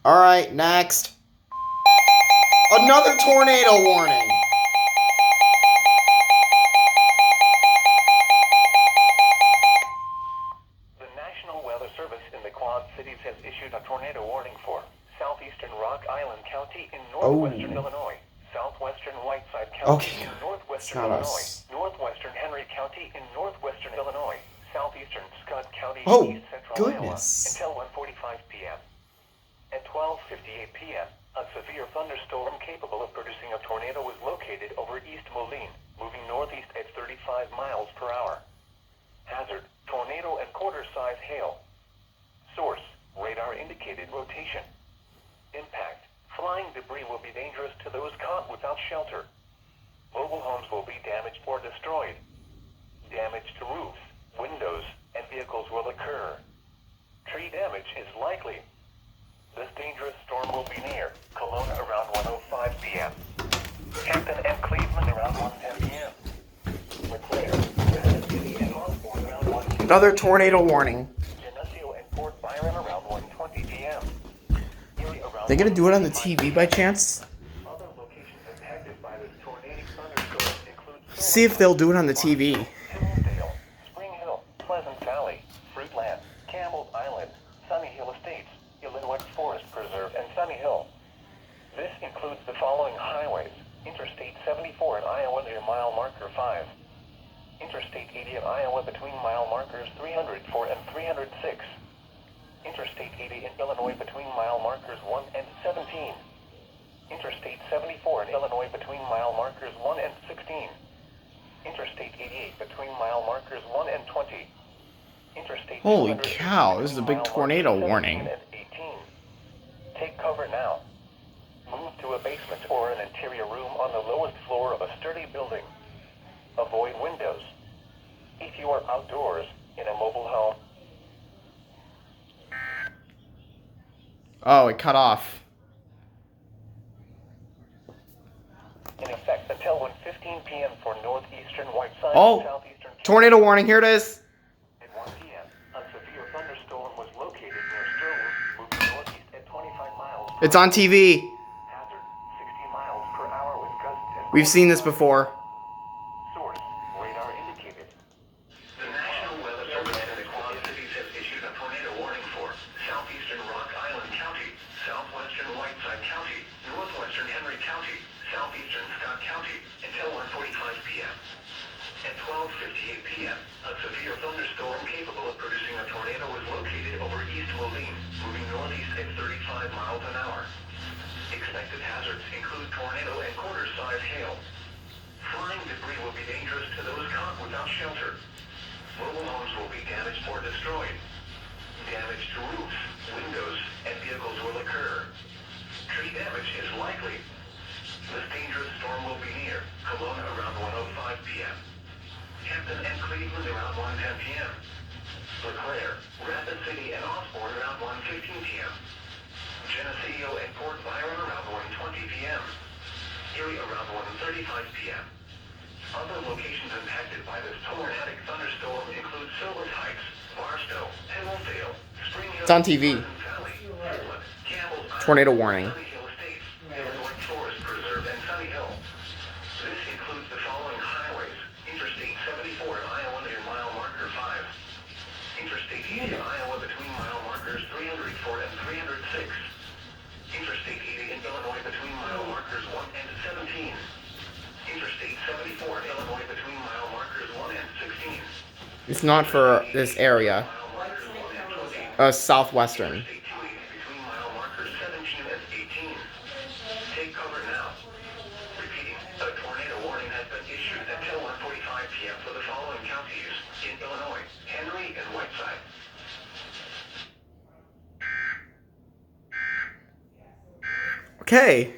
Alright, next. Another tornado warning. The National Weather Service in the Quad Cities has issued a tornado warning for southeastern Rock Island County in northwestern Illinois, southwestern Whiteside County in northwestern Illinois, northwestern Henry County in northwestern Illinois, southeastern Scott County in east central Iowa until 1:45 p.m. At 12:58 p.m., a severe thunderstorm capable of producing a tornado was located over East Moline, moving northeast at 35 miles per hour. Hazard, tornado and quarter-size hail. Source, radar indicated rotation. Impact, flying debris will be dangerous to those caught without shelter. Mobile homes will be damaged or destroyed. Damage to roofs, windows, and vehicles will occur. Tree damage is likely. This dangerous storm will be near Kelowna around 1:05 p.m. Hampton and Cleveland around 1:10 p.m. LeClaire, Rapid City, and Osborne around 1:00 Another tornado warning. Geneseo and Fort Byron around 1:20 p.m. They gonna do it on the TV by chance? Other locations impacted by this tornadic thunderstorm include See if they'll do it on the TV. Hillsdale, Spring Hill, Pleasant Valley, Fruitland, Campbell Island, Sunny Hill Estates, Illinois Forest Preserve, and Sunny Hill. This includes the following highways: Interstate 74 in Iowa near mile marker 5. Interstate 80 in Iowa between mile markers 304 and 306. Interstate 80 in Illinois between mile markers 1 and 17. Interstate 74 in Illinois between mile markers 1 and 16. Interstate 88 between mile markers 1 and 20. Interstate Holy cow, this is a big tornado warning. 18. Take cover now. Move to a basement or an interior room on the lowest floor of a sturdy building. Avoid windows. If you are outdoors, in a mobile home. Oh, it cut off. In effect until 1:15 p.m. for northeastern Whiteside Oh, and southeastern tornado warning, here it is. At 1 p.m., a severe thunderstorm was located near Sterling, moving northeast at 25 miles per It's on TV. hazard, 60 miles per hour with gusts and We've seen this before. Source, radar indicated. The National Weather Service in the Quad Cities has issued a tornado warning for southeastern Rock Island County, southwestern Whiteside County, northwestern Henry County, southeastern Scott County until 1:45 p.m. At 12:58 p.m., a severe thunderstorm capable of producing a tornado was located over East Moline, moving northeast at 35 miles an hour. Expected hazards include tornado and quarter-size hail. Flying debris will be dangerous to those caught without shelter. Mobile homes will be damaged or destroyed. Damage to roofs, windows, and vehicles will occur. Tree damage is likely. This dangerous storm will be near Kelowna around 1:05 p.m. Hampton and Cleveland around 1:10 p.m. LeClaire, Rapid City, and Osborne around 1:15 p.m. Geneseo and Fort Byron around 1:20 p.m. Erie around 1:35 p.m. Other locations impacted by this tornadic thunderstorm include Silver Heights, Barstow, Hillsdale, Spring Hill, It's on TV. Pleasant Valley, Fruitland, Campbell Island, Tornado warning. Sunny Hill Estates, Illinois Forest Preserve, and Sunny Hill. This includes the following highways: Interstate 74 in Iowa near mile marker 5. Interstate 80 in Iowa between mile markers 304 and 306. Interstate 80 in Illinois between mile markers 1 and 17. Interstate 74 in Illinois between mile markers 1 and 16. It's not for this area. Mile markers 1 and 20. Southwestern. Interstate 280 between mile markers 17 and 18. Take cover now. Repeating, a tornado warning has been issued until 1:45 p.m. for the following counties in Illinois: Henry and Whiteside. Okay.